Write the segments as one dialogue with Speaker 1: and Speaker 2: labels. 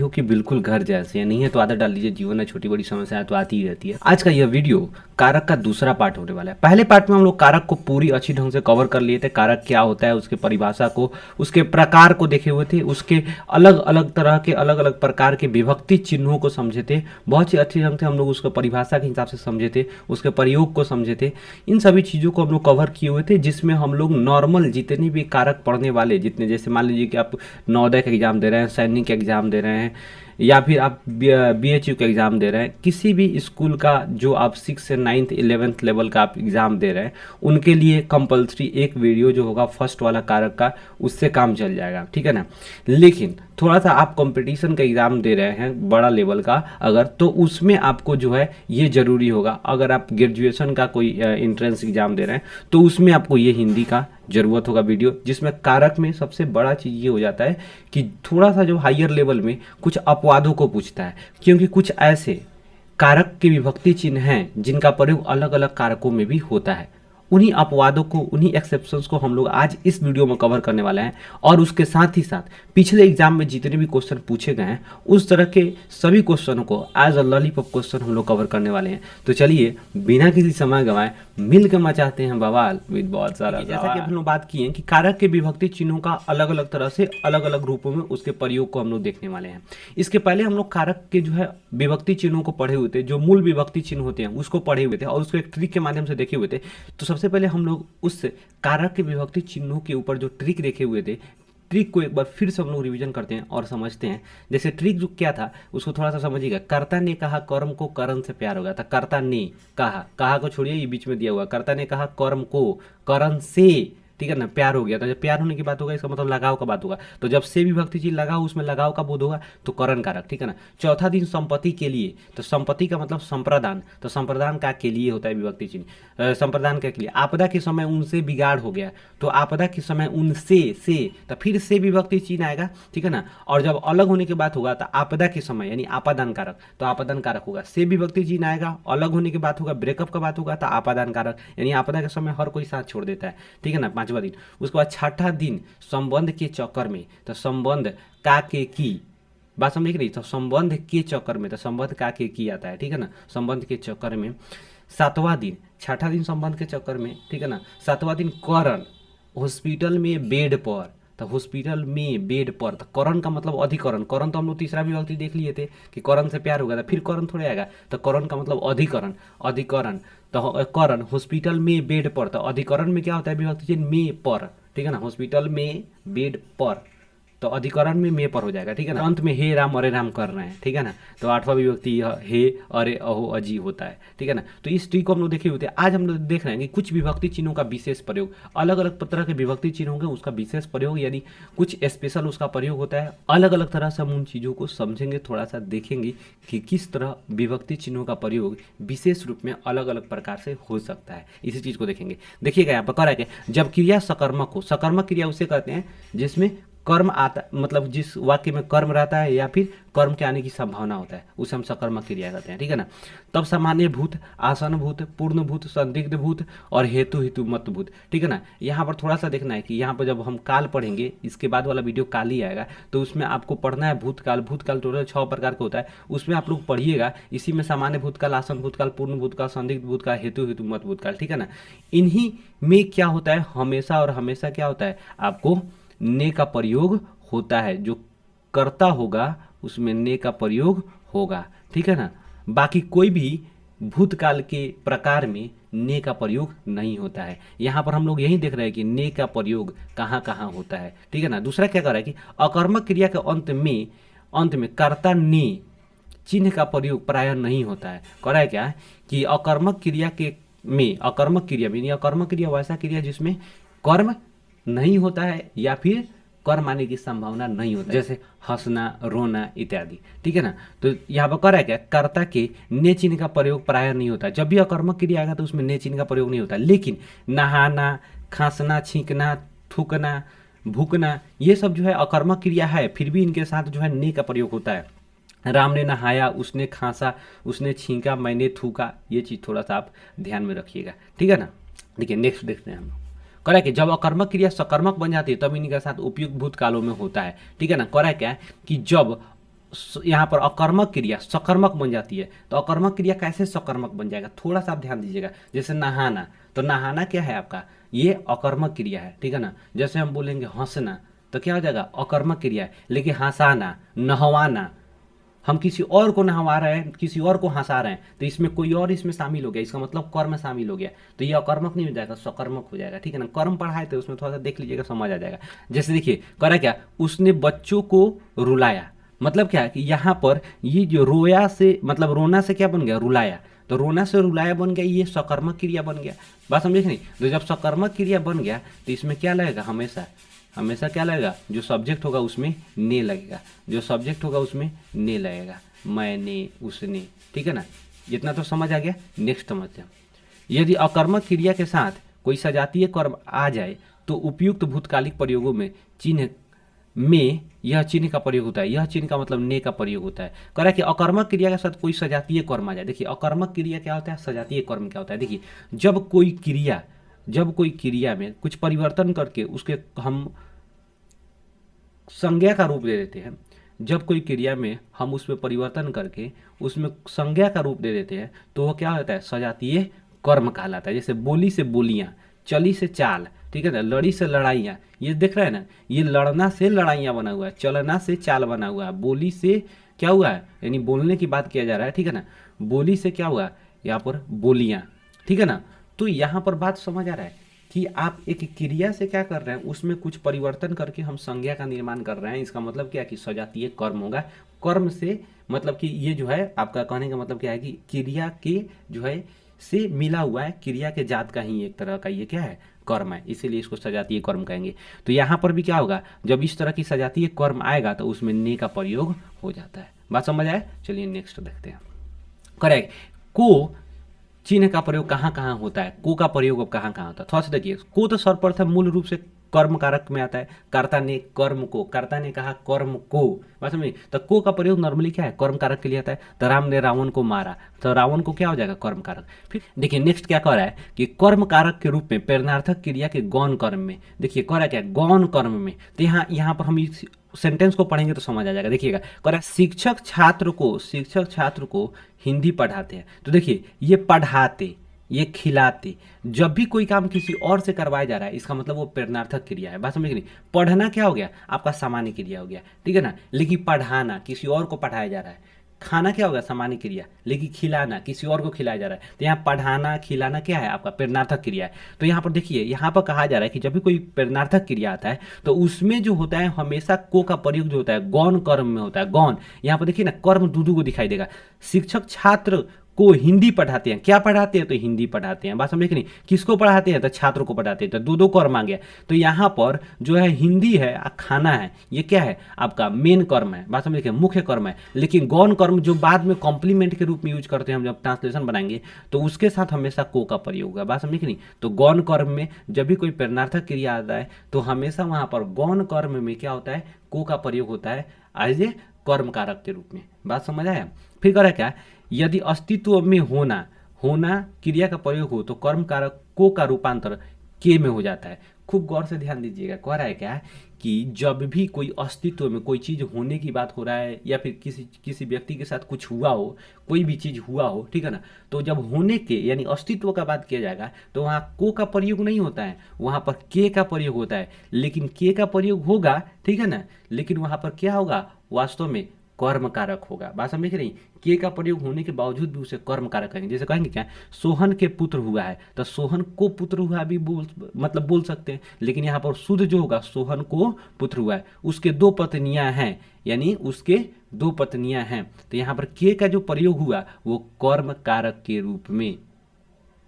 Speaker 1: हो कि बिल्कुल घर जैसे, नहीं है तो आदत डाल लीजिए। जीवन में छोटी बड़ी समस्याएं तो आती ही रहती है। आज का यह वीडियो कारक का दूसरा पार्ट होने वाला है। पहले पार्ट में हम लोग कारक को पूरी अच्छी ढंग से कवर कर लिए थे। कारक क्या होता है, उसके परिभाषा को, उसके प्रकार को देखे हुए थे, उसके अलग अलग तरह के अलग अलग प्रकार के विभक्ति चिन्हों को समझे थे। बहुत ही अच्छी ढंग से हम लोग उसको परिभाषा के हिसाब से समझे थे, उसके प्रयोग को समझे थे। इन सभी चीज़ों को हम लोग कवर किए हुए थे, जिसमें हम लोग नॉर्मल जितने भी कारक पढ़ने वाले, जितने, जैसे मान लीजिए कि आप नवोदय का एग्जाम दे रहे हैं, सैनिक का एग्जाम दे रहे हैं, या फिर आप BHU का एग्ज़ाम दे रहे हैं, किसी भी स्कूल का जो आप 6 से 9th 11th लेवल का आप एग्ज़ाम दे रहे हैं, उनके लिए कंपलसरी एक वीडियो जो होगा फर्स्ट वाला कारक का, उससे काम चल जाएगा, ठीक है ना। लेकिन थोड़ा सा आप कंपटीशन का एग्ज़ाम दे रहे हैं बड़ा लेवल का अगर, तो उसमें आपको जो है ये ज़रूरी होगा। अगर आप ग्रेजुएशन का कोई एंट्रेंस एग्ज़ाम दे रहे हैं तो उसमें आपको ये हिंदी का ज़रूरत होगा वीडियो, जिसमें कारक में सबसे बड़ा चीज़ ये हो जाता है कि थोड़ा सा जो हायर लेवल में कुछ अपवादों को पूछता है, क्योंकि कुछ ऐसे कारक के विभक्ति चिन्ह हैं जिनका प्रयोग अलग अलग कारकों में भी होता है। उन्हीं अपवादों को, उन्हीं एक्सेप्शंस को हम लोग आज इस वीडियो में कवर करने वाले हैं। और उसके साथ ही साथ पिछले एग्जाम में जितने भी क्वेश्चन पूछे गए हैं उस तरह के सभी क्वेश्चनों को एज अ लॉलीपॉप क्वेश्चन हम लोग कवर करने वाले हैं। तो चलिए बिना किसी समय गंवाए मिलकर मचाते हैं बवाल विद बहुत सारा। जैसा कि हम लोग बात किए कि कारक के विभक्ति चिन्हों का अलग अलग तरह से अलग अलग रूपों में उसके प्रयोग को हम लोग देखने वाले हैं। इसके पहले हम लोग कारक के जो है विभक्ति चिन्हों को पढ़े हुए थे, जो मूल विभक्ति चिन्ह होते हैं उसको पढ़े हुए थे और उसको एक ट्रिक के माध्यम से देखे हुए थे। तो सबसे पहले हम लोग उस कारक के विभक्ति चिन्हों के ऊपर जो ट्रिक देखे हुए थे, ट्रिक को एक बार फिर से हम लोग रिवीजन करते हैं और समझते हैं। जैसे ट्रिक जो क्या था उसको थोड़ा सा समझिएगा। कर्ता ने कहा कर्म को करण से प्यार होगा, था कर्ता ने कहा, कहा को छोड़िए, ये बीच में दिया हुआ, कर्ता ने कहा कर्म को करण से, ठीक है ना, प्यार हो गया। तो जब प्यार होने की बात होगा इसका मतलब लगाव का बात होगा। तो जब से विभक्ति चीज लगाव, उसमें लगाव का बोध होगा तो करण कारक, ठीक है ना। चौथा दिन संपत्ति के लिए, तो संपत्ति का मतलब संप्रदान, तो संप्रदान का के लिए होता है विभक्ति चिन्ह, संप्रदान का के लिए। आपदा के समय उनसे बिगाड़ हो गया, तो आपदा के समय उनसे से, तो फिर से विभक्ति चिन्ह आएगा, ठीक है ना। और जब अलग होने की बात होगा तो आपदा के समय यानी आपादान कारक, तो आपादान कारक होगा। से विभक्ति चिन्ह आएगा, अलग होने की बात होगा, ब्रेकअप का बात होगा तो आपादान कारक, यानी आपदा के समय हर कोई साथ छोड़ देता है, ठीक है ना। पांचवा दिन, उसके बाद छठा दिन संबंध के चक्कर में, तो संबंध का के की, बात समझ नहीं, तो संबंध के चक्कर में, तो संबंध का के की आता है, ठीक है ना, संबंध के चक्कर में। सातवां दिन, छठा दिन संबंध के चक्कर में, ठीक है ना। सातवां दिन करण, हॉस्पिटल में बेड पर, तो हॉस्पिटल में बेड पर, तो करण का मतलब अधिकरण। करण तो हम लोग तीसरा विभक्ति देख लिए थे कि करण से प्यार होगा, था फिर करण थोड़े आएगा, तो करण का मतलब अधिकरण, अधिकरण। तो करण हॉस्पिटल में बेड पर, तो अधिकरण में क्या होता है विभक्ति चिन्ह में पर, ठीक है ना, हॉस्पिटल में बेड पर, तो अधिकरण में पर हो जाएगा, ठीक है ना। अंत में हे राम अरे राम कर रहे हैं, ठीक है ना, तो आठवां विभक्ति हे अरे अहो अजी होता है, ठीक है ना। तो इस ट्रिक को हम लोग देखे हुए थे। आज हम लोग देख रहे हैं कि कुछ विभक्ति चिन्हों का विशेष प्रयोग, अलग अलग तरह के विभक्ति चिन्ह होंगे, उसका विशेष प्रयोग यानी कुछ स्पेशल उसका प्रयोग होता है। अलग अलग तरह से हम उन चीज़ों को समझेंगे, थोड़ा सा देखेंगे कि किस तरह विभक्ति चिन्हों का प्रयोग विशेष रूप में अलग अलग प्रकार से हो सकता है, इसी चीज़ को देखेंगे। देखिएगा यहाँ पर कह रहा है कि जब क्रिया सकर्मक हो, सकर्मक क्रिया उसे कहते हैं जिसमें कर्म आता, मतलब जिस वाक्य में कर्म रहता है या फिर कर्म के आने की संभावना होता है, उसे हम सकर्मक क्रिया कहते हैं, ठीक है ना। तब सामान्य भूत, आसन भूत, पूर्ण भूत, संदिग्ध भूत और हेतु हेतु मत भूत, ठीक है ना। यहाँ पर थोड़ा सा देखना है कि यहाँ पर जब हम काल पढ़ेंगे, इसके बाद वाला वीडियो काल ही आएगा, तो उसमें आपको पढ़ना है भूतकाल। भूतकाल टोटल 6 प्रकार का होता है, उसमें आप लोग पढ़िएगा। इसी में सामान्य भूतकाल, आसन भूतकाल, पूर्ण भूतकाल, संदिग्ध भूतकाल, हेतु हेतु मत भूतकाल, ठीक है ना। इन्हीं में क्या होता है, हमेशा और हमेशा क्या होता है, आपको ने का प्रयोग होता है। जो करता होगा उसमें ने का प्रयोग होगा, ठीक है ना। बाकी कोई भी भूतकाल के प्रकार में ने का प्रयोग नहीं होता है। यहाँ पर हम लोग यही देख रहे हैं कि ने का प्रयोग कहाँ कहाँ होता है, ठीक है ना। दूसरा क्या कर रहा है कि अकर्मक क्रिया के अंत में कर्ता ने चिन्ह का प्रयोग प्रायः नहीं होता है। कर रहा है क्या कि अकर्मक क्रिया के में, अकर्मक क्रिया में, अकर्मक क्रिया वैसा क्रिया जिसमें कर्म नहीं होता है या फिर कर्म आने की संभावना नहीं होता है, जैसे हंसना, रोना इत्यादि, ठीक है ना। तो यहाँ पर कर रहा है क्या, कर्ता के ने चिन्ह का प्रयोग प्रायः नहीं होता। जब भी अकर्मक क्रिया आएगा तो उसमें ने चिन्ह का प्रयोग नहीं होता। लेकिन नहाना, खांसना, छींकना, थूकना, भूकना, ये सब जो है अकर्मक क्रिया है, फिर भी इनके साथ जो है ने का प्रयोग होता है। राम ने नहाया, उसने खांसा, उसने छींका, मैंने थूका, ये चीज़ थोड़ा सा आप ध्यान में रखिएगा, ठीक है ना। देखिए नेक्स्ट देखते हैं हम लोग। करा कि जब अकर्मक क्रिया सकर्मक बन जाती है तब इनके साथ उपयुक्त भूतकालों में होता है, ठीक है ना। करा क्या कि जब यहाँ पर अकर्मक क्रिया सकर्मक बन जाती है। तो अकर्मक क्रिया कैसे सकर्मक बन जाएगा, थोड़ा सा आप ध्यान दीजिएगा। जैसे नहाना, तो नहाना क्या है आपका, ये अकर्मक क्रिया है, ठीक है ना। जैसे हम बोलेंगे हंसना, तो क्या हो जाएगा, अकर्मक क्रिया है। लेकिन हंसाना, नहवाना, हम किसी और को नहवा रहे हैं, किसी और को हंसा रहे हैं, तो इसमें कोई और इसमें शामिल हो गया, इसका मतलब कर्म शामिल हो गया, तो ये अकर्मक नहीं हो जाएगा, सकर्मक हो जाएगा, ठीक है ना। कर्म पढ़ाए थे उसमें थोड़ा सा देख लीजिएगा, समझ आ जाएगा। जैसे देखिए करा क्या, उसने बच्चों को रुलाया, मतलब क्या है कि यहाँ पर ये जो रोया से मतलब रोना से क्या बन गया, रुलाया, तो रोना से रुलाया बन गया, ये सकर्मक क्रिया बन गया। बात समझे कि नहीं। तो जब सकर्मक क्रिया बन गया तो इसमें क्या लगेगा, हमेशा हमेशा क्या लगेगा, जो सब्जेक्ट होगा उसमें ने लगेगा, जो सब्जेक्ट होगा उसमें ने लगेगा, मैंने, उसने, ठीक है ना। इतना तो समझ आ गया। नेक्स्ट समझते हैं, यदि अकर्मक क्रिया के साथ कोई सजातीय कर्म आ जाए तो उपयुक्त भूतकालिक प्रयोगों में चिन्ह में यह चिन्ह का प्रयोग होता है। यह चिन्ह का मतलब ने का प्रयोग होता है। कह रहा है कि अकर्मक क्रिया के साथ कोई सजातीय कर्म आ जाए। देखिए अकर्मक क्रिया क्या होता है, सजातीय कर्म क्या होता है। देखिए जब कोई क्रिया में कुछ परिवर्तन करके उसके हम संज्ञा का रूप दे देते हैं, जब कोई क्रिया में हम उसमें परिवर्तन करके उसमें संज्ञा का रूप दे देते हैं तो वो क्या होता है, सजातीय कर्म कहलाता है। जैसे बोली से बोलियां, चली से चाल, ठीक है ना, लड़ी से लड़ाइयाँ, ये देख रहे हैं ना, ये लड़ना से लड़ाइयाँ बना हुआ है, चलना से चाल बना हुआ है, बोली से क्या हुआ है, यानी बोलने की बात किया जा रहा है, ठीक है ना। बोली से क्या हुआ, यहाँ पर बोलियाँ, ठीक है ना। तो यहाँ पर बात समझ आ रहा है कि आप एक क्रिया से क्या कर रहे हैं, उसमें कुछ परिवर्तन करके हम संज्ञा का निर्माण कर रहे हैं। इसका मतलब क्या है कि सजातीय कर्म होगा। कर्म से मतलब कि ये जो है आपका कहने का मतलब क्या है कि क्रिया के जो है से मिला हुआ है, क्रिया के जात का ही एक तरह का ये क्या है, कर्म है, इसीलिए इसको सजातीय कर्म कहेंगे। तो यहाँ पर भी क्या होगा, जब इस तरह की सजातीय कर्म आएगा तो उसमें ने का प्रयोग हो जाता है। बात समझ आए। चलिए नेक्स्ट देखते हैं। करेक्ट। को चिन्ह का प्रयोग कहाँ कहाँ होता है, को का प्रयोग अब कहाँ कहाँ होता है, थोड़ा सा देखिए। को तो सर्वप्रथम मूल रूप से कर्म कारक में आता है। कर्ता ने कर्म को, कर्ता ने कहा कर्म को, बात समझिए। तो को का प्रयोग नॉर्मली क्या है, कर्म कारक के लिए आता है। तो राम ने रावण को मारा, तो रावण को क्या हो जाएगा, कर्म कारक। फिर देखिए नेक्स्ट क्या कह रहा है कि कर्म कारक के रूप में प्रेरणार्थक क्रिया के गौण कर्म में, देखिए कह रहा है क्या, गौण कर्म में। तो यहाँ पर हम इस सेंटेंस को पढ़ेंगे तो समझ आ जाएगा। देखिएगा कह रहा है शिक्षक छात्र को हिंदी पढ़ाते हैं। तो देखिए ये पढ़ाते, ये खिलाते, जब भी कोई काम किसी और से करवाया जा रहा है इसका मतलब वो प्रेरणार्थक क्रिया है। बात समझ नहीं। पढ़ना क्या हो गया, आपका सामान्य क्रिया हो गया, ठीक है ना। लेकिन पढ़ाना किसी और को पढ़ाया जा रहा है। खाना क्या होगा, सामान्य क्रिया। लेकिन खिलाना किसी और को खिलाया जा रहा है। तो यहाँ पढ़ाना खिलाना क्या है, आपका प्रेरणार्थक क्रिया है। तो यहाँ पर देखिए, यहाँ पर कहा जा रहा है कि जब भी कोई प्रेरणार्थक क्रिया आता है तो उसमें जो होता है हमेशा को का प्रयोग जो होता है गौण कर्म में होता है। गौण, यहाँ पर देखिए ना, कर्म दू को दिखाई देगा। शिक्षक छात्र को हिंदी पढ़ाते हैं, क्या पढ़ाते हैं, तो हिंदी पढ़ाते हैं। बात समझे कि नहीं। किसको पढ़ाते हैं, तो छात्र को पढ़ाते हैं। तो दो कर्म आ गया। तो यहाँ पर जो है हिंदी है, खाना है, ये क्या है, आपका मेन कर्म है। बात समझे कि मुख्य कर्म है। लेकिन गौण कर्म जो बाद में कॉम्प्लीमेंट के रूप में यूज करते हैं, हम जब ट्रांसलेशन बनाएंगे तो उसके साथ हमेशा को का प्रयोग होगा। बात समझे कि नहीं। तो गौण कर्म में जब भी कोई प्रेरणार्थक क्रिया आता है तो हमेशा वहां पर गौण कर्म में क्या होता है, को का प्रयोग होता है एज ए कर्म कारक के रूप में। बात समझ आया। फिर कह रहा है क्या, यदि अस्तित्व में होना क्रिया का प्रयोग हो तो कर्म कारक को का रूपांतर के में हो जाता है। खूब गौर से ध्यान दीजिएगा। कह रहा है क्या कि जब भी कोई अस्तित्व में कोई चीज होने की बात हो रहा है या फिर किसी व्यक्ति के साथ कुछ हुआ हो, कोई भी चीज हुआ हो, ठीक है ना, तो जब होने के यानी अस्तित्व का बात किया जाएगा तो वहां को का प्रयोग नहीं होता है, वहां पर के का प्रयोग होता है। लेकिन के का प्रयोग होगा, ठीक है ना, लेकिन वहां पर क्या होगा, वास्तव में कर्म कारक होगा। बात समझ नहीं। के का प्रयोग होने के बावजूद भी उसे कर्म कारक कहेंगे। जैसे कहेंगे क्या, सोहन के पुत्र हुआ है, तो सोहन को पुत्र हुआ भी बोल सकते हैं। लेकिन यहाँ पर शुद्ध जो होगा, सोहन को पुत्र हुआ है, उसके दो पत्नियां हैं, यानी उसके दो पत्नियां हैं। तो यहाँ पर के का जो प्रयोग हुआ वो कर्म कारक के रूप में।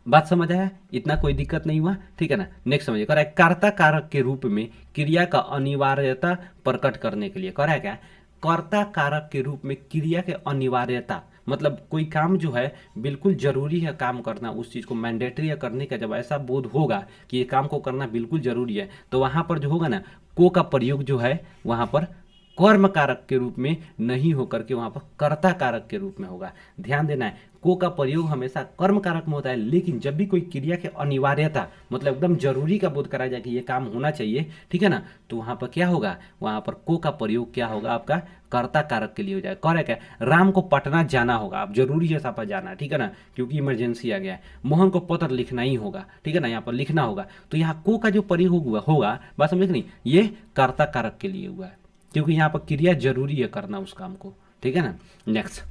Speaker 1: बात समझ आया, इतना कोई दिक्कत नहीं हुआ, ठीक है ना। नेक्स्ट समझिए। कह रहा है कर्ता कारक के रूप में क्रिया का अनिवार्यता प्रकट करने के लिए। कह रहा है क्या, कर्ता कारक के रूप में क्रिया के अनिवार्यता, मतलब कोई काम जो है बिल्कुल जरूरी है काम करना, उस चीज को मैंडेटरी है करने का जब ऐसा बोध होगा कि ये काम को करना बिल्कुल जरूरी है, तो वहां पर जो होगा ना, को का प्रयोग जो है वहां पर कर्म कारक के रूप में नहीं होकर के वहां पर कर्ता कारक के रूप में होगा। ध्यान देना है, को का प्रयोग हमेशा कर्म कारक में होता है, लेकिन जब भी कोई क्रिया के अनिवार्यता मतलब एकदम जरूरी का बोध कराया जाए कि ये काम होना चाहिए, ठीक है ना, तो वहां पर क्या होगा, वहां पर को का प्रयोग क्या होगा आपका कर्ता कारक के लिए हो जाएगा। करेक्ट है। राम को पटना जाना होगा, आप जरूरी है साहब जाना, ठीक है ना, क्योंकि इमरजेंसी आ गया है। मोहन को पत्र लिखना ही होगा, ठीक है ना, यहाँ पर लिखना होगा, तो यहाँ को का जो प्रयोग होगा, बात समझ नहीं, ये कर्ता कारक के लिए हुआ है, क्योंकि यहाँ पर क्रिया जरूरी है करना उस काम को, ठीक है ना। नेक्स्ट,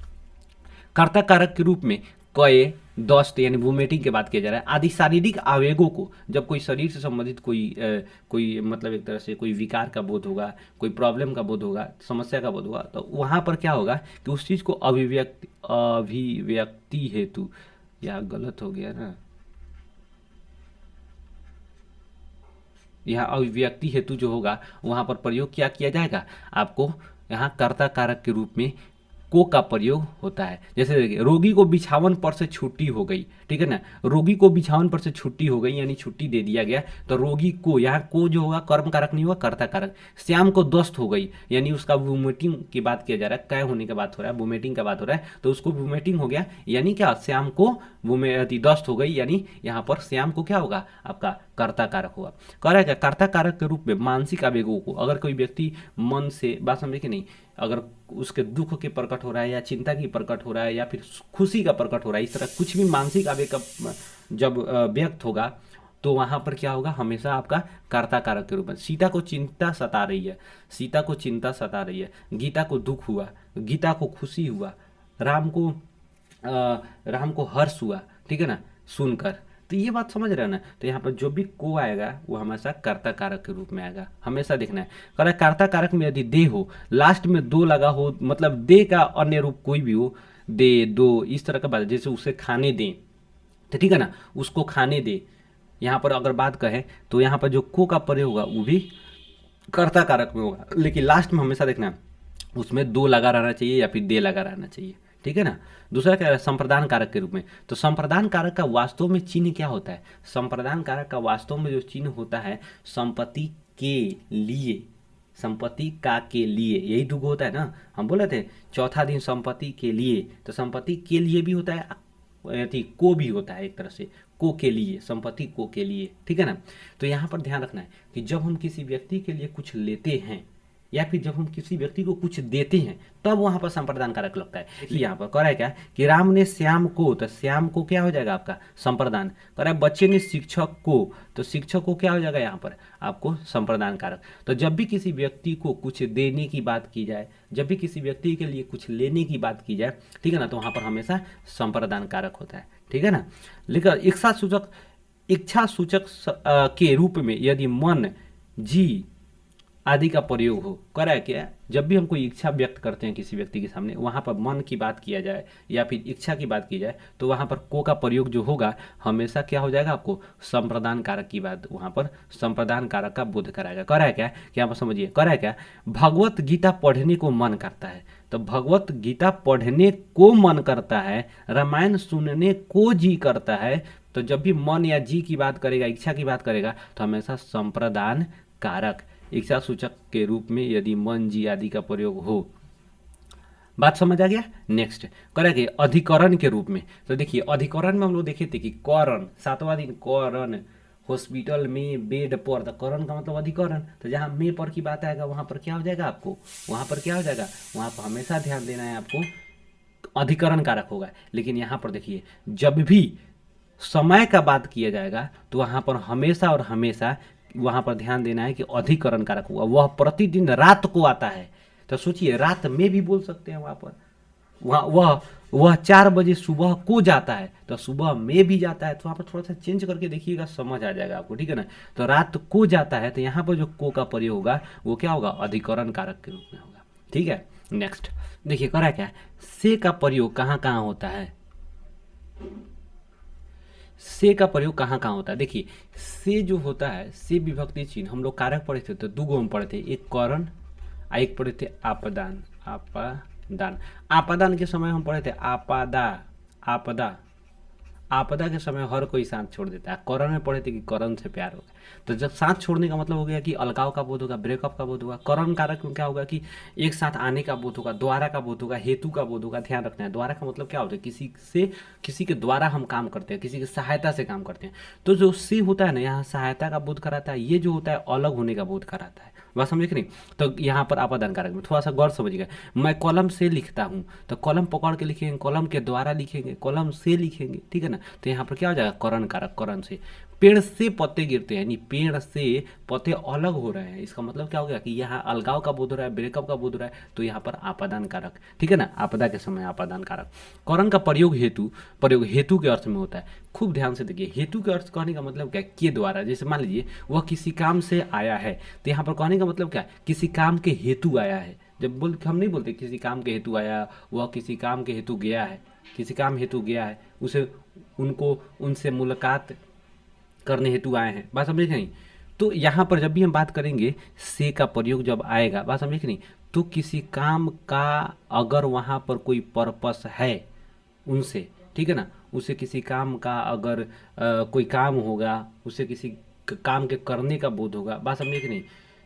Speaker 1: कर्ता कारक के रूप में कय, दस्त यानी वोमिटिंग की बात किया जा रहा है आदि शारीरिक आवेगों को, जब कोई शरीर से संबंधित कोई मतलब एक तरह से कोई विकार का बोध होगा, कोई प्रॉब्लम का बोध होगा, समस्या का बोध होगा, तो वहां पर क्या होगा कि उस चीज को अभिव्यक्ति हेतु, या गलत हो गया ना, यहाँ अभिव्यक्ति हेतु जो होगा वहां पर प्रयोग क्या किया जाएगा, आपको यहाँ कर्ता कारक के रूप में को का प्रयोग होता है। जैसे देखिए, रोगी को बिछावन पर से छुट्टी हो गई, ठीक है ना, रोगी को बिछावन पर से छुट्टी हो गई यानी छुट्टी दे दिया गया, तो रोगी को, यहाँ को जो होगा कर्म कारक नहीं होगा, कर्ता कारक। श्याम को दस्त हो गई यानी उसका वोमिटिंग की बात किया जा रहा है, कै होने का बात हो रहा है, वोमिटिंग का बात हो रहा है, तो उसको वोमिटिंग हो गया यानी क्या, श्याम को दस्त हो गई, यानी यहाँ पर श्याम को क्या होगा, आपका कर्ता कारक होगा। कह क्या, कर्ता कारक के रूप में मानसिक आवेगों को, अगर कोई व्यक्ति मन से, बात समझे कि नहीं, अगर उसके दुख के प्रकट हो रहा है या चिंता की प्रकट हो रहा है या फिर खुशी का प्रकट हो रहा है, इस तरह कुछ भी मानसिक आवेग का जब व्यक्त होगा, तो वहां पर क्या होगा, हमेशा आपका कर्ता कारक के रूप में। सीता को चिंता सता रही है, सीता को चिंता सता रही है, गीता को दुख हुआ, गीता को खुशी हुआ, राम को हर्ष हुआ, ठीक है ना, सुनकर। तो ये बात समझ रहे हैं ना, तो यहाँ पर जो भी को आएगा वो हमेशा कर्ता कारक के रूप में आएगा, हमेशा देखना है। कह रहा है कर्ता कारक में यदि दे हो, लास्ट में दो लगा हो, मतलब दे का अन्य रूप कोई भी हो, दे, दो, इस तरह का बात, जैसे उसे खाने दें, तो ठीक है ना, उसको खाने दे, यहाँ पर अगर बात कहें तो यहाँ पर जो को का प्रयोग होगा वो भी कर्ता कारक में होगा, लेकिन लास्ट में हमेशा देखना उसमें दो लगा रहना चाहिए या फिर दे लगा रहना चाहिए, ठीक है ना। दूसरा क्या है, संप्रदान कारक के रूप में। तो संप्रदान कारक का वास्तव में चिन्ह क्या होता है, संप्रदान कारक का वास्तव में जो चिन्ह होता है, संपत्ति के लिए, संपत्ति का के लिए, यही दुगो होता है ना, हम बोले थे चौथा दिन संपत्ति के लिए, तो संपत्ति के लिए भी होता है, को भी होता है, एक तरह से को के लिए, संपत्ति को के लिए, ठीक है ना। तो यहाँ पर ध्यान रखना है कि जब हम किसी व्यक्ति के लिए कुछ लेते हैं या फिर जब हम किसी व्यक्ति को कुछ देते हैं, तब वहां पर संप्रदान कारक लगता है। इसलिए यहाँ पर कह रहा है क्या कि राम ने श्याम को, तो श्याम को क्या हो जाएगा आपका संप्रदान। कह रहा है बच्चे ने शिक्षक को, तो शिक्षक को क्या हो जाएगा यहाँ पर आपको संप्रदान कारक। तो जब भी किसी व्यक्ति को कुछ देने की बात की जाए, जब भी किसी व्यक्ति के लिए कुछ लेने की बात की जाए, ठीक है ना, तो वहां पर हमेशा संप्रदान कारक होता है, ठीक है ना। लेकिन इच्छा सूचक के रूप में यदि मन, जी आदि का प्रयोग हो, करा है क्या, जब भी हम कोई इच्छा व्यक्त करते हैं किसी व्यक्ति के सामने, वहां पर मन की बात किया जाए या फिर इच्छा की बात की जाए, तो वहां पर को का प्रयोग जो होगा हमेशा क्या हो जाएगा, आपको संप्रदान कारक की बात, वहां पर संप्रदान कारक का बोध कराएगा। करा है क्या, यहाँ पर समझिए, करा है क्या, भगवत गीता पढ़ने को मन करता है, तो भगवत गीता पढ़ने को मन करता है, रामायण सुनने को जी करता है, तो जब भी मन या जी की बात करेगा, इच्छा की बात करेगा, तो हमेशा संप्रदान कारक, इच्छा सूचक के रूप में यदि मन, जी आदि का प्रयोग हो। बात समझ आ गया। नेक्स्ट करेंगे अधिकरण के रूप में। तो देखिए अधिकरण में हम लोग देखे थे कि करण, 7वां दिन करण, हॉस्पिटल में बेड पर, तो करण का मतलब अधिकरण, तो जहां में पर की बात आएगा वहां पर क्या हो जाएगा आपको, वहां पर क्या हो जाएगा, वहां पर हमेशा ध्यान देना है आपको अधिकरण कारक होगा। लेकिन यहाँ पर देखिए जब भी समय का बात किया जाएगा तो वहां पर हमेशा और हमेशा वहां पर ध्यान देना है कि अधिकरण कारक हुआ, वह प्रतिदिन रात को आता है, तो सोचिए रात में भी बोल सकते हैं वहां पर, वह 4 बजे सुबह को जाता है, तो सुबह में भी जाता है, तो वहां पर थोड़ा सा चेंज करके देखिएगा, समझ आ जाएगा आपको, ठीक है ना। तो रात को जाता है, तो यहाँ पर जो को का प्रयोग होगा वो क्या होगा, अधिकरण कारक के रूप में होगा, ठीक है। नेक्स्ट देखिए करा क्या, से का प्रयोग कहाँ कहाँ होता है, से का प्रयोग कहाँ कहाँ होता है। देखिए से जो होता है, से विभक्ति चिन्ह हम लोग कारक पढ़े थे, तो 2 गो हम पढ़े थे, एक करण और एक पढ़े थे आपदान। आपदान के समय हम पढ़े थे आपदा, आपदा, आपदा के समय हर कोई साथ छोड़ देता है। करण में पढ़े थे कि करण से प्यार होगा, तो जब साथ छोड़ने का मतलब हो गया कि अलगाव का बोध होगा, ब्रेकअप का बोध होगा। करण कारक में क्या होगा कि एक साथ आने का बोध होगा, द्वारा का बोध होगा, हेतु का बोध होगा। ध्यान रखना है, द्वारा का मतलब क्या होता है, किसी के द्वारा हम काम करते हैं, किसी की सहायता से काम करते हैं। तो जो से होता है ना, यहाँ सहायता का बोध कराता है, ये जो होता है अलग होने का बोध कराता है। बात समझे कि नहीं? तो यहाँ पर आपादान कारक में थोड़ा सा गौर समझिएगा। मैं कलम से लिखता हूँ, तो कलम पकड़ के लिखेंगे, कलम के द्वारा लिखेंगे, कलम से लिखेंगे, ठीक है ना। तो यहाँ पर क्या हो जाएगा, करण कारक, करण से। पेड़ से पत्ते गिरते हैं, यानी पेड़ से पत्ते अलग हो रहे हैं, इसका मतलब क्या हो गया कि यहाँ अलगाव का बोध हो रहा है, ब्रेकअप का बोध हो रहा है, तो यहाँ पर आपादान कारक, ठीक है ना। आपदा के समय आपादान कारक। करण का प्रयोग हेतु के अर्थ में होता है। खूब ध्यान से देखिए, हेतु के अर्थ कहने का मतलब क्या है, के द्वारा। जैसे मान लीजिए वह किसी काम से आया है, तो यहाँ पर कहने का मतलब क्या है, किसी काम के हेतु आया है। जब हम नहीं बोलते किसी काम के हेतु आया, वह किसी काम के हेतु गया है, किसी काम हेतु गया है, उनसे मुलाकात करने हेतु आए हैं। बात समझे कि नहीं? तो यहाँ पर जब भी हम बात करेंगे से का प्रयोग जब आएगा, बात समझे कि नहीं, तो किसी काम का अगर वहाँ पर कोई पर्पस है उनसे, ठीक है ना, उसे किसी काम का अगर कोई काम होगा, उसे किसी काम के करने का बोध होगा, बात समझे कि नहीं,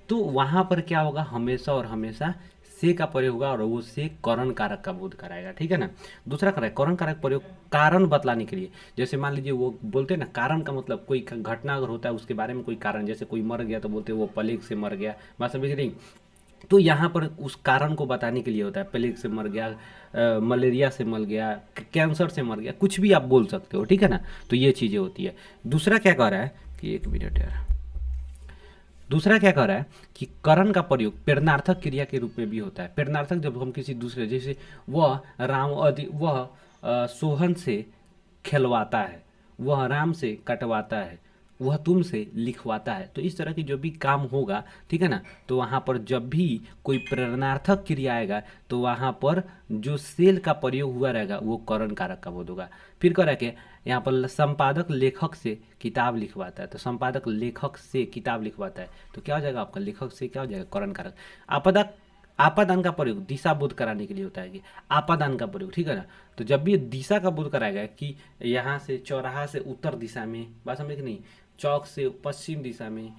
Speaker 1: तो वहाँ पर क्या होगा, हमेशा और हमेशा से का प्रयोग होगा और वो से करण कारक का बोध कराएगा, ठीक है ना। दूसरा करण कारक प्रयोग कारण बतलाने के लिए। जैसे मान लीजिए वो बोलते हैं ना, कारण का मतलब कोई घटना अगर होता है उसके बारे में कोई कारण, जैसे कोई मर गया तो बोलते हैं वो प्लेग से मर गया, बात समझ नहीं। तो यहाँ पर उस कारण को बताने के लिए होता है, प्लेग से मर गया, मलेरिया से मर गया, कैंसर से मर गया, कुछ भी आप बोल सकते हो, ठीक है ना। तो ये चीज़ें होती है। दूसरा क्या कह रहा है कि, एक मिनट यार, दूसरा क्या कह रहा है कि करण का प्रयोग प्रेरणार्थक क्रिया के रूप में भी होता है। प्रेरणार्थक जब हम किसी दूसरे, जैसे वह सोहन से खिलवाता है, वह राम से कटवाता है, वह तुमसे लिखवाता है। तो इस तरह की जो भी काम होगा, ठीक है ना, तो वहाँ पर जब भी कोई प्रेरणार्थक क्रिया आएगा तो वहाँ पर जो सेल का प्रयोग हुआ रहेगा वो करण कारक का बोध होगा। फिर कह रहा है कि यहाँ पर संपादक लेखक से किताब लिखवाता है, तो संपादक लेखक से किताब लिखवाता है, तो क्या हो जाएगा आपका, लेखक से क्या हो जाएगा, करण कारक। आपादान का प्रयोग दिशा बोध कराने के लिए होता है कि आपादान का प्रयोग, ठीक है ना। तो जब भी दिशा का बोध कराएगा कि यहाँ से चौराहा से उत्तर दिशा में, बात समझे कि नहीं, चौक से पश्चिम दिशा में,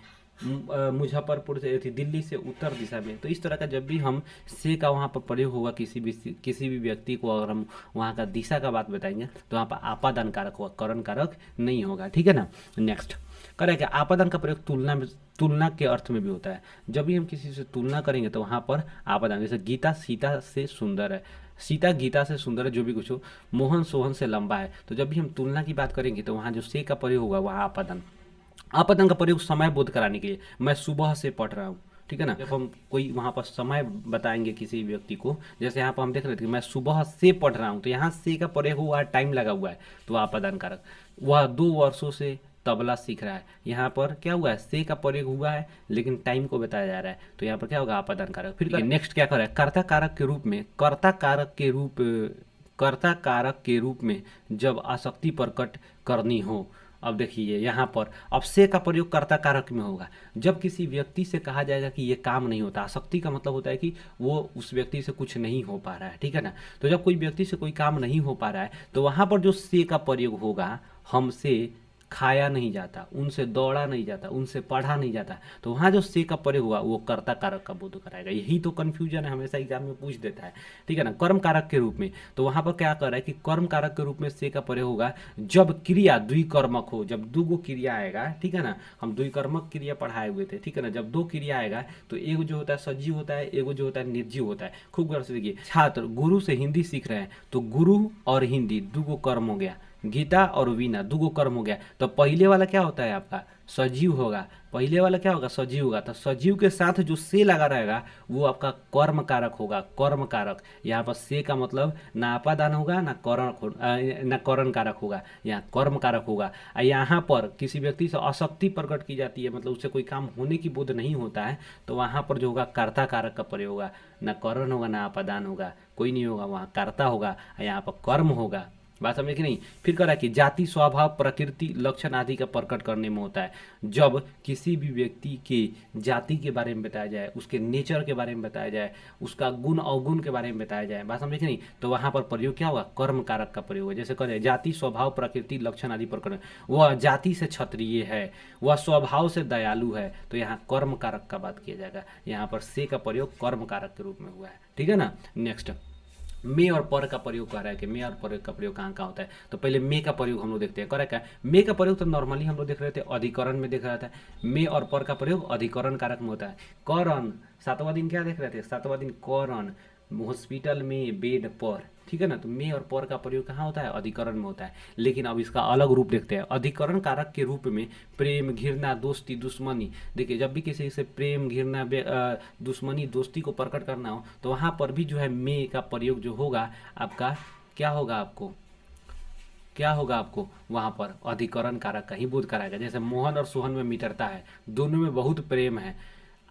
Speaker 1: मुजफ्फरपुर से दिल्ली से उत्तर दिशा में, तो इस तरह का जब भी हम से का वहाँ पर प्रयोग होगा किसी भी व्यक्ति को अगर हम वहाँ का दिशा का बात बताएंगे तो वहाँ पर आपादान कारक होगा, करण कारक नहीं होगा, ठीक है ना। नेक्स्ट करें आपादान का प्रयोग तुलना के अर्थ में भी होता है। जब भी हम किसी से तुलना करेंगे तो वहाँ पर आपादान, जैसे गीता सीता से सुंदर है, सीता गीता से सुंदर है, जो भी कुछ हो, मोहन सोहन से लंबा है, तो जब भी हम तुलना की बात करेंगे तो वहाँ जो से का प्रयोग होगा वहाँ आपादान का प्रयोग समय बोध कराने के लिए। मैं सुबह से पढ़ रहा हूँ, ठीक है ना। जब हम कोई वहाँ पर समय बताएंगे किसी व्यक्ति को, जैसे यहाँ पर हम देख रहे थे कि मैं सुबह से पढ़ रहा हूँ, तो यहाँ से का प्रयोग हुआ, टाइम लगा हुआ है, तो आपादान कारक। वह 2 वर्षों से तबला सीख रहा है, यहाँ पर क्या हुआ है, से का प्रयोग हुआ है लेकिन टाइम को बताया जा रहा है, तो यहाँ पर क्या होगा, आपादान कारक। फिर नेक्स्ट क्या कर रहा है, कर्ता कारक के रूप में जब आसक्ति प्रकट करनी हो। अब देखिए यहाँ पर अब से का प्रयोग कर्ता कारक में होगा। जब किसी व्यक्ति से कहा जाएगा कि ये काम नहीं होता, आसक्ति का मतलब होता है कि वो उस व्यक्ति से कुछ नहीं हो पा रहा है, ठीक है ना। तो जब कोई व्यक्ति से कोई काम नहीं हो पा रहा है तो वहाँ पर जो से का प्रयोग होगा, हमसे खाया नहीं जाता, उनसे दौड़ा नहीं जाता, उनसे पढ़ा नहीं जाता, तो वहाँ जो से का प्रयोग हुआ वो कर्ता कारक का बोध कराएगा। यही तो कन्फ्यूजन है, हमेशा एग्जाम में पूछ देता है, ठीक है ना। कर्म कारक के रूप में, तो वहाँ पर क्या कर रहा है कि कर्म कारक के रूप में से का प्रयोग होगा जब क्रिया द्विकर्मक हो, जब 2 क्रिया आएगा, ठीक है ना। हम द्विकर्मक क्रिया पढ़ाए हुए थे, ठीक है ना। जब 2 क्रिया आएगा तो एक जो होता है सजीव होता है, एक जो होता है निर्जीव होता है। खूब गौर से देखिए, छात्र गुरु से हिंदी सीख रहे हैं, तो गुरु और हिंदी 2 कर्म हो गया, गीता और वीणा 2 कर्म हो गया, तो पहले वाला क्या होता है आपका, सजीव होगा, पहले वाला क्या होगा, सजीव होगा। तो सजीव के साथ जो से लगा रहेगा वो आपका कर्म कारक होगा, कर्म कारक। यहाँ पर से का मतलब ना आपादान होगा ना करण कारक होगा, यहाँ कर्म कारक होगा। यहाँ पर किसी व्यक्ति से आसक्ति प्रकट की जाती है, मतलब उससे कोई काम होने की बोध नहीं होता है, तो वहाँ पर जो होगा कर्ता कारक का प्रयोग होगा, ना करण होगा ना आपादान होगा, कोई नहीं होगा, वहाँ कर्ता होगा, यहाँ पर कर्म होगा, बात समझे कि नहीं। फिर कह रहा है कि जाति स्वभाव प्रकृति लक्षण आदि का प्रकट करने में होता है। जब किसी भी व्यक्ति के जाति के बारे में बताया जाए, उसके नेचर के बारे में बताया जाए, उसका गुण अवगुण के बारे में बताया जाए, बात समझे कि नहीं, तो वहां पर प्रयोग क्या होगा, कर्म कारक का प्रयोग है। जैसे कह रहे जाति स्वभाव प्रकृति लक्षण आदि प्रकट, वह जाति से क्षत्रिय है, वह स्वभाव से दयालु है, तो यहाँ कर्म कारक का बात किया जाएगा। यहाँ पर से का प्रयोग कर्म कारक के रूप में हुआ है, ठीक है ना। नेक्स्ट मे और पर का प्रयोग कर रहा है कि मे और पर का प्रयोग कहाँ कहाँ होता है। तो पहले मे का प्रयोग हम लोग देखते हैं। करेक्ट है, मे का प्रयोग तो नॉर्मली हम लोग देख रहे थे, अधिकरण में देख रहा था। मे और पर का प्रयोग अधिकरण कारक में होता है। करण, 7वां दिन क्या देख रहे थे, 7वां दिन करण, हॉस्पिटल में बेड पर, ठीक है ना। तो मे और पर का प्रयोग कहाँ होता है, अधिकरण में होता है। लेकिन अब इसका अलग रूप देखते हैं। अधिकरण कारक के रूप में प्रेम घृणा दोस्ती दुश्मनी, देखिए जब भी किसी से प्रेम घृणा दुश्मनी दोस्ती को प्रकट करना हो तो वहाँ पर भी जो है मे का प्रयोग जो होगा आपका क्या होगा, आपको क्या होगा, आपको वहाँ पर अधिकरण कारक का ही बोध कराएगा। जैसे मोहन और सोहन में मित्रता है, दोनों में बहुत प्रेम है,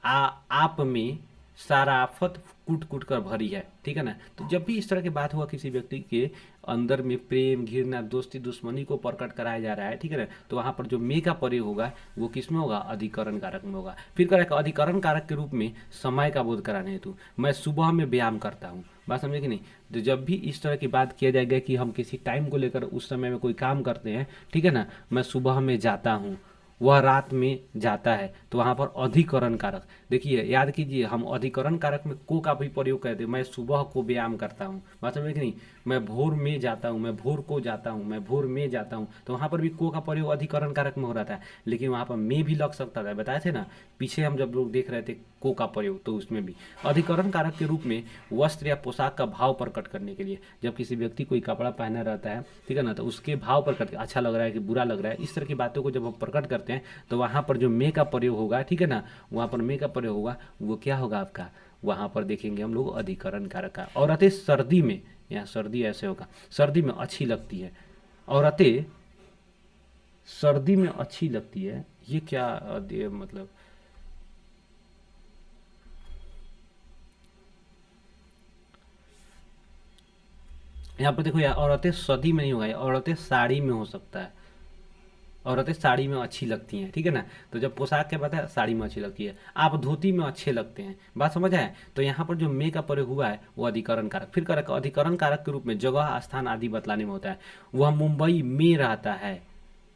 Speaker 1: आप में साराफत कूट कूट कर भरी है, ठीक है ना। तो जब भी इस तरह की बात हुआ, किसी व्यक्ति के अंदर में प्रेम घृणा दोस्ती दुश्मनी को प्रकट कराया जा रहा है, ठीक है ना, तो वहाँ पर जो मे का प्रयोग होगा वो किस में होगा, अधिकरण कारक में होगा। फिर करेगा अधिकरण कारक के रूप में समय का बोध कराने हेतु, मैं सुबह में व्यायाम करता हूँ, बात समझे कि नहीं। तो जब भी इस तरह की बात किया जाएगा कि हम किसी टाइम को लेकर उस समय में कोई काम करते हैं, ठीक है ना, मैं सुबह में जाता हूँ, वह रात में जाता है, तो वहाँ पर अधिकरण कारक, देखिए याद कीजिए हम अधिकरण कारक में को का भी प्रयोग करते हैं। मैं सुबह को व्यायाम करता हूँ, बात समझ कि नहीं, मैं भोर में जाता हूँ, मैं भोर को जाता हूँ, मैं भोर में जाता हूँ, तो वहाँ पर भी को का प्रयोग अधिकरण कारक में हो रहा था। लेकिन वहाँ पर में भी लग सकता था, बताए थे ना पीछे हम जब लोग देख रहे थे को का प्रयोग, तो उसमें भी अधिकरण कारक के रूप में वस्त्र या पोशाक का भाव प्रकट करने के लिए, जब किसी व्यक्ति कोई कपड़ा पहना रहता है, ठीक है ना, तो उसके भाव प्रकट, अच्छा लग रहा है कि बुरा लग रहा है, इस तरह की बातों को जब हम प्रकट करते हैं तो वहाँ पर जो मे का प्रयोग होगा, ठीक है ना, वहाँ पर मे का प्रयोग होगा, वो क्या होगा आपका, वहाँ पर देखेंगे हम लोग अधिकरण कारक का। औरतें सर्दी में, यहाँ सर्दी ऐसे होगा, सर्दी में अच्छी लगती है, औरतें सर्दी में अच्छी लगती है, ये क्या मतलब यहाँ पर देखो यार, औरतें सदी में नहीं होगा, औरतें साड़ी में हो सकता है, औरतें साड़ी में अच्छी लगती हैं, ठीक है ना। तो जब पोशाक के बात है, साड़ी में अच्छी लगती है, आप धोती में अच्छे लगते हैं, बात समझ आए। तो यहाँ पर जो मे का प्रयोग हुआ है वो अधिकरण कारक। फिर कारक अधिकरण कारक के रूप में जगह स्थान आदि बतलाने में होता है। वह मुंबई में रहता है,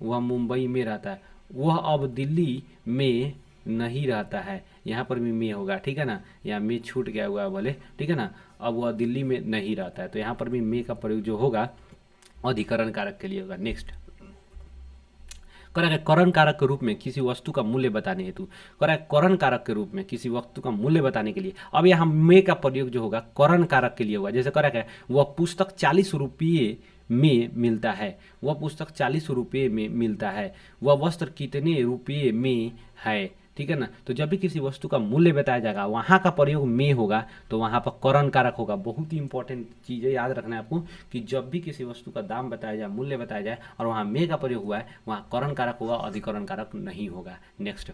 Speaker 1: वह मुंबई में रहता है, वह अब दिल्ली में नहीं रहता है, यहाँ पर भी में होगा, ठीक है ना, यहाँ में छूट गया हुआ है बोले, ठीक है ना, अब वह दिल्ली में नहीं रहता है, तो यहाँ पर भी में का प्रयोग जो होगा अधिकरण कारक के लिए होगा। नेक्स्ट करेगा करण कारक के रूप में किसी वस्तु का मूल्य बताने हेतु, करेगा करण कारक के रूप में किसी वस्तु का मूल्य बताने के लिए। अब यहाँ में का प्रयोग जो होगा करण कारक के लिए होगा। जैसे करेगा वह पुस्तक 40 रुपये में मिलता है, वह पुस्तक 40 रुपये में मिलता है, वह वस्त्र कितने रुपये में है, ठीक है ना। तो जब भी किसी वस्तु का मूल्य बताया जाएगा वहाँ का प्रयोग में होगा, तो वहाँ पर करण कारक होगा। बहुत ही इंपॉर्टेंट चीज़ है, याद रखना है आपको कि जब भी किसी वस्तु का दाम बताया जाए, मूल्य बताया जाए और वहाँ में का प्रयोग हुआ है, वहाँ करण कारक होगा, अधिकरण कारक नहीं होगा। नेक्स्ट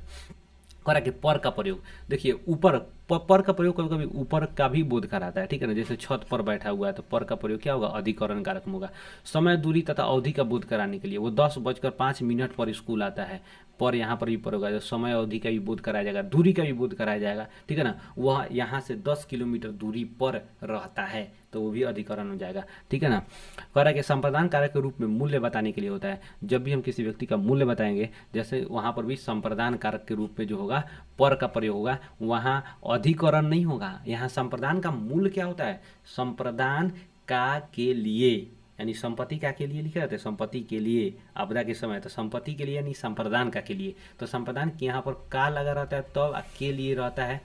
Speaker 1: करा कि पर का प्रयोग, देखिए ऊपर पर का प्रयोग कभी कभी ऊपर का भी बोध कराता है, ठीक है ना। जैसे छत पर बैठा हुआ है तो पर का प्रयोग क्या होगा, अधिकरण कारक में होगा। समय दूरी तथा अवधि का बोध कराने के लिए वो 10:05 पर स्कूल आता है, पर यहाँ पर भी प्रयोग होगा। समय अवधि का भी बोध कराया जाएगा, दूरी का भी बोध कराया जाएगा, ठीक है ना। वह यहाँ से 10 किलोमीटर दूरी पर रहता है, तो वो भी अधिकरण हो जाएगा, ठीक है ना। कह रहा है कि संप्रदान कारक के रूप में मूल्य बताने के लिए होता है। जब भी हम किसी व्यक्ति का मूल्य बताएंगे, जैसे वहाँ पर भी संप्रदान कारक के रूप में जो होगा पर का प्रयोग होगा, वहाँ अधिकरण नहीं होगा। यहाँ संप्रदान का मूल क्या होता है, संप्रदान का के लिए, यानी संपत्ति का के लिए लिखे रहते हैं, संपत्ति के लिए आपदा के समय, तो संपत्ति के लिए यानी संप्रदान का के लिए। तो संप्रदान के यहाँ पर का लगा रहता है तब, के लिए रहता है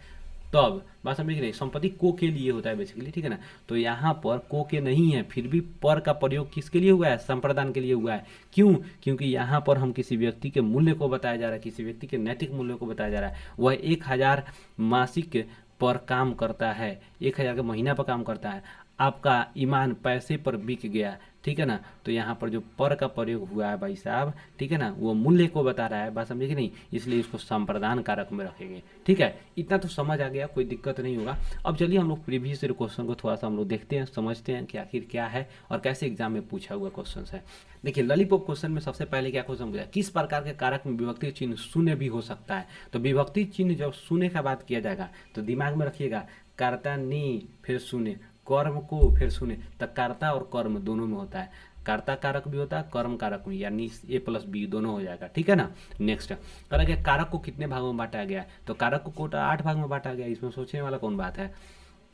Speaker 1: तब, बात समझ नहीं, संपत्ति को के लिए होता है बेसिकली, ठीक है ना। तो यहाँ पर को के नहीं है, फिर भी पर का प्रयोग किसके लिए हुआ है, संप्रदान के लिए हुआ है। क्यों, क्योंकि यहाँ पर हम किसी व्यक्ति के मूल्य को बताया जा रहा है, किसी व्यक्ति के नैतिक मूल्य को बताया जा रहा है। वह 1000 मासिक पर काम करता है, 1000 का महीना पर काम करता है, आपका ईमान पैसे पर बिक गया, ठीक है ना। तो यहाँ पर जो पर का प्रयोग हुआ है भाई साहब, ठीक है ना, वो मूल्य को बता रहा है, बात समझे कि नहीं, इसलिए इसको संप्रदान कारक में रखेंगे, ठीक है। इतना तो समझ आ गया, कोई दिक्कत नहीं होगा। अब चलिए हम लोग प्रीवियस ईयर क्वेश्चन को थोड़ा सा हम लोग देखते हैं, समझते हैं कि आखिर क्या है और कैसे एग्जाम में पूछा हुआ क्वेश्चन है। देखिए लॉलीपॉप क्वेश्चन में सबसे पहले क्या क्वेश्चन पूछा, किस प्रकार के कारक में विभक्ति चिन्ह शून्य भी हो सकता है। तो विभक्ति चिन्ह जब शून्य का बात किया जाएगा तो दिमाग में रखिएगा, कर्ता ने फिर शून्य, कर्म को फिर शून्य, तो कर्ता और कर्म दोनों में होता है, कर्ता कारक भी होता है, कर्म कारक भी, यानी A+B दोनों हो जाएगा, ठीक है ना। नेक्स्ट करा गया कारक को कितने भागों में बांटा गया, तो कारक को कोटा 8 भाग में बांटा गया, इसमें सोचने वाला कौन बात है।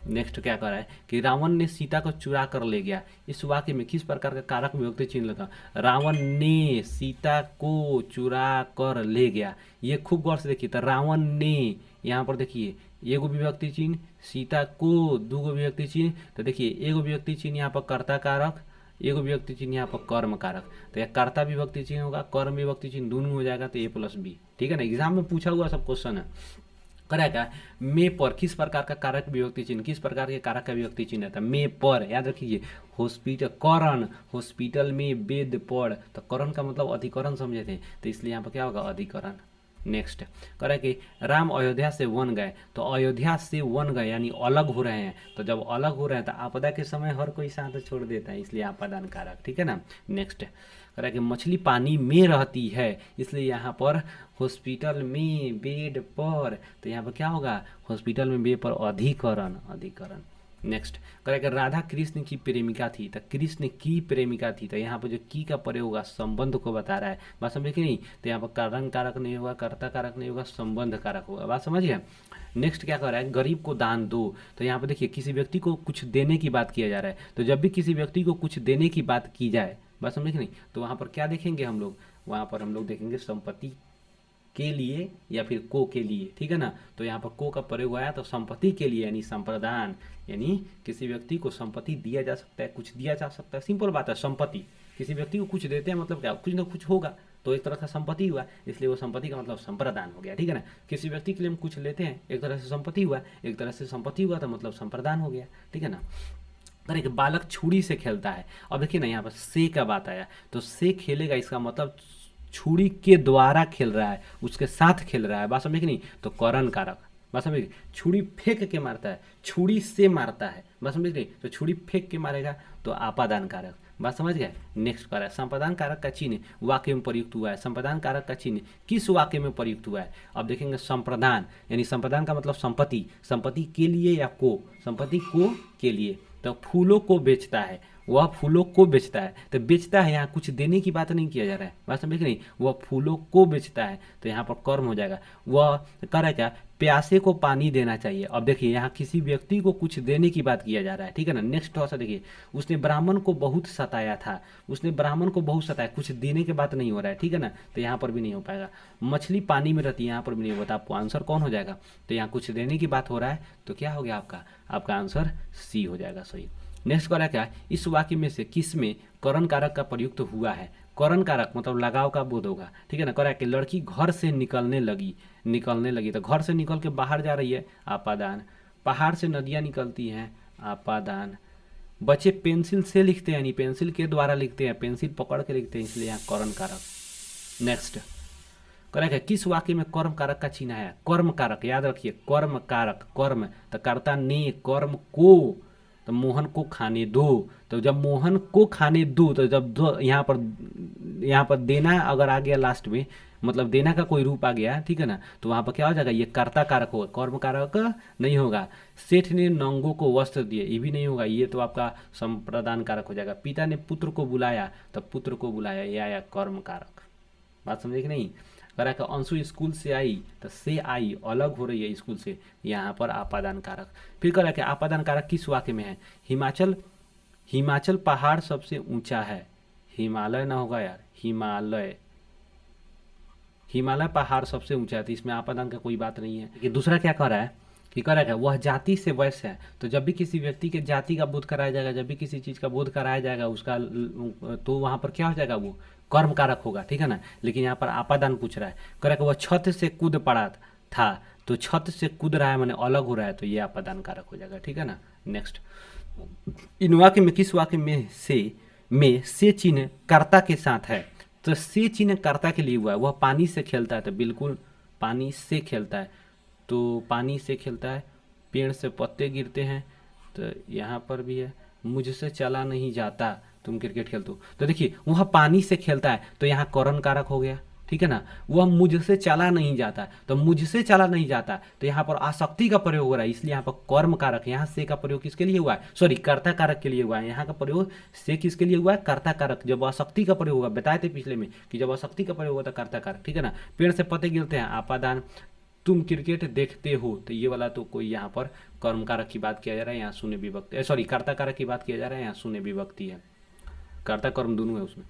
Speaker 1: नेक्स्ट क्या कर रहा है कि रावण ने सीता को चुरा कर ले गया, इस वाक्य में किस प्रकार का कारक विभक्ति चिन्ह लगा, रावण ने सीता को चुरा कर ले गया। ये खूब गौर से देखिए, तो रावण ने, यहाँ पर देखिए एगो विभक्ति चिन्ह, सीता को दूगो विभक्ति चिन्ह, तो देखिए एगो विभक्ति चिन्ह यहाँ पर कर्ता कारक, एगो विभक्ति चिन्ह यहाँ पर कर्म कारक, तो यह कर्ता विभक्ति चिन्ह होगा, कर्म विभक्ति चिन्ह दोनों हो जाएगा, तो A+B, ठीक है ना। एग्जाम में पूछा हुआ सब क्वेश्चन है। करा क्या, में पर किस प्रकार का कारक विभक्ति चिन्ह, किस प्रकार के कारक का विभक्ति चिन्ह था, में पर, याद रखिए। हॉस्पिटल, करण, हॉस्पिटल में वेद पर, तो करण का मतलब अधिकरण समझे थे, तो इसलिए यहाँ पर क्या होगा, अधिकरण। नेक्स्ट करें कि राम अयोध्या से वन गए, तो अयोध्या से वन गए यानी अलग हो रहे हैं, तो जब अलग हो रहे हैं तो आपदा के समय हर कोई साथ छोड़ देता है, इसलिए आपादान कारक, ठीक है ना। नेक्स्ट करें कि मछली पानी में रहती है, इसलिए यहाँ पर हॉस्पिटल में बेड पर, तो यहाँ पर क्या होगा, हॉस्पिटल में बेड पर अधिकरण, अधिकरण। नेक्स्ट करेगा राधा कृष्ण की प्रेमिका थी, तो कृष्ण की प्रेमिका थी, तो यहाँ पर जो की का प्रयोग होगा संबंध को बता रहा है, बात समझे कि नहीं। तो यहाँ पर कारण कारक नहीं होगा, कर्ता कारक नहीं होगा, संबंध कारक होगा, बात समझिए। नेक्स्ट क्या कर रहा है, गरीब को दान दो, तो यहाँ पर देखिए किसी व्यक्ति को कुछ देने की बात किया जा रहा है, तो जब भी किसी व्यक्ति को कुछ देने की बात की जाए, बात समझे कि नहीं, तो वहाँ पर क्या देखेंगे हम लोग, वहाँ पर हम लोग देखेंगे संपत्ति के लिए या फिर को के लिए, ठीक है ना। तो यहाँ पर को का प्रयोग आया तो संपत्ति के लिए यानी संप्रदान, यानी किसी व्यक्ति को संपत्ति दिया जा सकता है, कुछ दिया जा सकता है, सिंपल बात है। संपत्ति किसी व्यक्ति को कुछ देते हैं मतलब क्या, कुछ ना कुछ होगा, तो एक तरह का संपत्ति हुआ, इसलिए वो संपत्ति का मतलब संप्रदान हो गया, ठीक है ना। किसी व्यक्ति के लिए हम कुछ लेते हैं, एक तरह से संपत्ति हुआ, एक तरह से संपत्ति हुआ तो मतलब संप्रदान हो गया, ठीक है ना। अरे एक बालक छुरी से खेलता है, अब देखिए ना यहाँ पर से का बात आया, तो से खेलेगा इसका मतलब छुरी के द्वारा खेल रहा है, उसके साथ खेल रहा है, बात समझे कि नहीं। तो करण कारक, बात समझे, छुरी फेंक के मारता है, छुरी से मारता है, बात समझ गई, तो छुरी फेंक के मारेगा तो आपादान कारक, बात समझ गए। नेक्स्ट कारक संप्रदान कारक का चिन्ह वाक्य में प्रयुक्त हुआ है, संप्रदान कारक का चिन्ह किस वाक्य में प्रयुक्त हुआ है। अब देखेंगे संप्रदान यानी संप्रदान का मतलब संपत्ति, संपत्ति के लिए या को, संपत्ति को के लिए, तो फूलों को बेचता है, वह फूलों को बेचता है, तो बेचता है यहाँ कुछ देने की बात नहीं किया जा रहा है, बात समझ नहीं, वह फूलों को बेचता है, तो यहाँ पर कर्म हो जाएगा। वह कर रहा है क्या, प्यासे को पानी देना चाहिए। अब देखिए यहाँ किसी व्यक्ति को कुछ देने की बात किया जा रहा है, ठीक है ना। नेक्स्ट थोड़ा सा देखिए, उसने ब्राह्मण को बहुत सताया था, उसने ब्राह्मण को बहुत सताया, कुछ देने की बात नहीं हो रहा है, ठीक है ना, तो यहाँ पर भी नहीं हो पाएगा। मछली पानी में रहती है, यहाँ पर भी नहीं होता, आपको आंसर कौन हो जाएगा, तो यहाँ कुछ देने की बात हो रहा है, तो क्या हो गया आपका आंसर सी हो जाएगा सही। नेक्स्ट करा क्या, इस वाक्य में से किस में करण कारक का प्रयुक्त हुआ है। करण कारक मतलब लगाव का बोध होगा, ठीक है ना। करा कि लड़की घर से निकलने लगी, तो घर से निकल के बाहर जा रही है, आपादान। पहाड़ से नदियाँ निकलती हैं, आपादान। बच्चे पेंसिल से लिखते हैं यानी पेंसिल के द्वारा लिखते हैं, पेंसिल पकड़ के लिखते हैं, इसलिए यहाँ करण कारक। नेक्स्ट करेक्ट है, किस वाक्य में कर्म कारक का चिन्ह है, कर्म कारक, याद रखिए कर्म कारक, कर्म तो कर्ता ने कर्म को, तो मोहन को खाने दो, तो जब मोहन को खाने दो, तो जब दो यहाँ पर देना अगर आ गया लास्ट में, मतलब देना का कोई रूप आ गया, ठीक है ना, तो वहाँ पर क्या हो जाएगा, ये कर्ता कारक होगा, कर्म कारक नहीं होगा। सेठ ने नंगों को वस्त्र दिए, ये भी नहीं होगा, ये तो आपका संप्रदान कारक हो जाएगा। पिता ने पुत्र को बुलाया, तो पुत्र को बुलाया, ये आया कर्म कारक, बात समझे कि नहीं। करा का अंशु स्कूल से आई, तो से आई अलग हो रही है स्कूल से, यहाँ पर आपादान कारक। फिर करा कि आपादान कारक किस वाक्य में है, हिमाचल पहाड़ सबसे ऊंचा है, हिमालय ना होगा यार, हिमालय पहाड़ सबसे ऊंचा है, तो इसमें आपादान का कोई बात नहीं है। कि दूसरा क्या कह रहा है कि कह रहा है वह जाति से वैश्य है, तो जब भी किसी व्यक्ति के जाति का बोध कराया जाएगा, जब भी किसी चीज का बोध कराया जाएगा उसका, तो वहां पर क्या हो जाएगा, वो कर्म कारक होगा, ठीक है ना। लेकिन यहाँ पर आपादान पूछ रहा है, कह रहा है वह छत से कूद पड़ा था, तो छत से कूद रहा है मैंने अलग हो रहा है, तो ये आपादान कारक हो जाएगा, ठीक है ना। नेक्स्ट इन वाक्य में किस वाक्य में से चिन्ह कर्ता के साथ है? तो से चिन्ह कर्ता के लिए हुआ है। वह पानी से खेलता है, तो बिल्कुल पानी से खेलता है, तो पानी से खेलता है। पेड़ से पत्ते गिरते हैं, तो यहाँ पर भी है। मुझसे चला नहीं जाता, तुम क्रिकेट खेलते हो, तो देखिए वह पानी से खेलता है, तो यहाँ करण कारक हो गया, ठीक है ना। वह मुझसे चला नहीं जाता, तो मुझसे चला नहीं जाता, तो यहाँ पर आसक्ति का प्रयोग हो रहा है, इसलिए यहाँ पर कर्म कारक, यहाँ से का प्रयोग किसके लिए हुआ है? सॉरी, कर्ता कारक के लिए हुआ है। यहाँ का प्रयोग से किसके लिए हुआ है? कर्ता कारक। जब आसक्ति का प्रयोग होगा, बताए थे पिछले में कि जब आसक्ति का प्रयोग होता है कर्ता कारक, ठीक है ना। पेड़ से पत्ते गिरते हैं, आपादान। तुम क्रिकेट देखते हो, तो ये वाला तो कोई यहाँ पर कर्म कारक की बात किया जा रहा है, यहाँ शून्य विभक्ति, सॉरी कर्ता कारक की बात किया जा रहा है, यहाँ शून्य विभक्ति है, कर्ता कर्म दोनों है उसमें।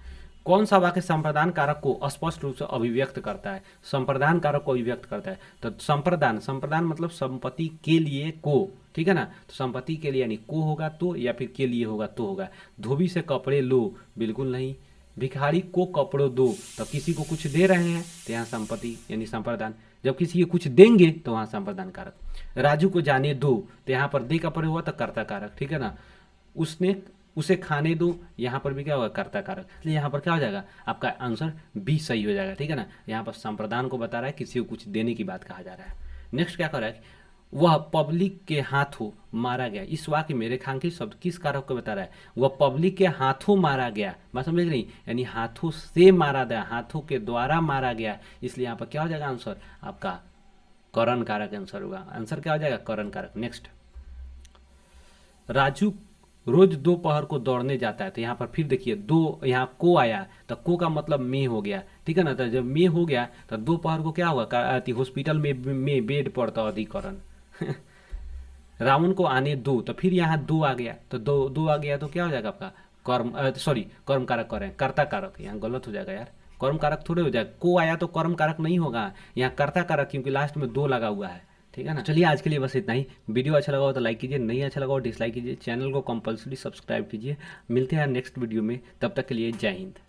Speaker 1: कौन सा वाक्य संप्रदान कारक को स्पष्ट रूप से अभिव्यक्त करता है? संप्रदान कारक को अभिव्यक्त करता है, तो संप्रदान, संप्रदान मतलब संपत्ति के लिए को, ठीक है ना। तो संपत्ति के लिए यानी को होगा तो, या फिर के लिए होगा तो होगा। धोबी से कपड़े लो, बिल्कुल नहीं। भिखारी को कपड़ों दो, तो किसी को कुछ दे रहे हैं, तो यहाँ संपत्ति यानी संप्रदान। जब किसी को कुछ देंगे तो वहाँ संप्रदान कारक। राजू को जाने दो, तो यहाँ पर दे का प्रयोग हुआ तो कर्ता कारक, ठीक है ना। उसने उसे खाने दो, यहाँ पर भी क्या होगा? कर्ता कारक। इसलिए यहाँ पर क्या हो जाएगा? आपका आंसर बी सही हो जाएगा, ठीक है ना। यहाँ पर संप्रदान को बता रहा है, किसी को कुछ देने की बात कहा जा रहा है। नेक्स्ट क्या कर रहा है? वह पब्लिक के हाथों मारा गया। इस वाक्य में रेखांकित शब्द किस कारक को बता रहा है? वह पब्लिक के हाथों मारा गया, बात समझ रही? यानी हाथों से मारा गया, हाथों के द्वारा मारा गया, इसलिए यहाँ पर क्या हो जाएगा आंसर? आपका करण कारक आंसर होगा। आंसर क्या हो जाएगा? करण कारक। नेक्स्ट, राजू रोज दोपहर को दौड़ने जाता है, तो यहाँ पर फिर देखिए दो, यहाँ को आया, तो को का मतलब में हो गया, ठीक है ना। तो जब में हो गया तो दोपहर को क्या होगा? हॉस्पिटल में बेड पड़ता अधिकरण। रावण को आने दो, तो फिर यहाँ दो आ गया, तो दो आ गया, तो क्या हो जाएगा आपका? कर्म, सॉरी कर्म कारक करें, कर्ता कारक। यहाँ गलत हो जाएगा यार, कर्म कारक थोड़े हो जाएगा। को आया तो कर्म कारक नहीं होगा, यहाँ कर्ता कारक, क्योंकि लास्ट में दो लगा हुआ है, ठीक है ना। चलिए आज के लिए बस इतना ही। वीडियो अच्छा लगा हो तो लाइक कीजिए, नहीं अच्छा लगा हो डिसलाइक कीजिए। चैनल को कंपलसरी सब्सक्राइब कीजिए। मिलते हैं नेक्स्ट वीडियो में, तब तक के लिए जय हिंद।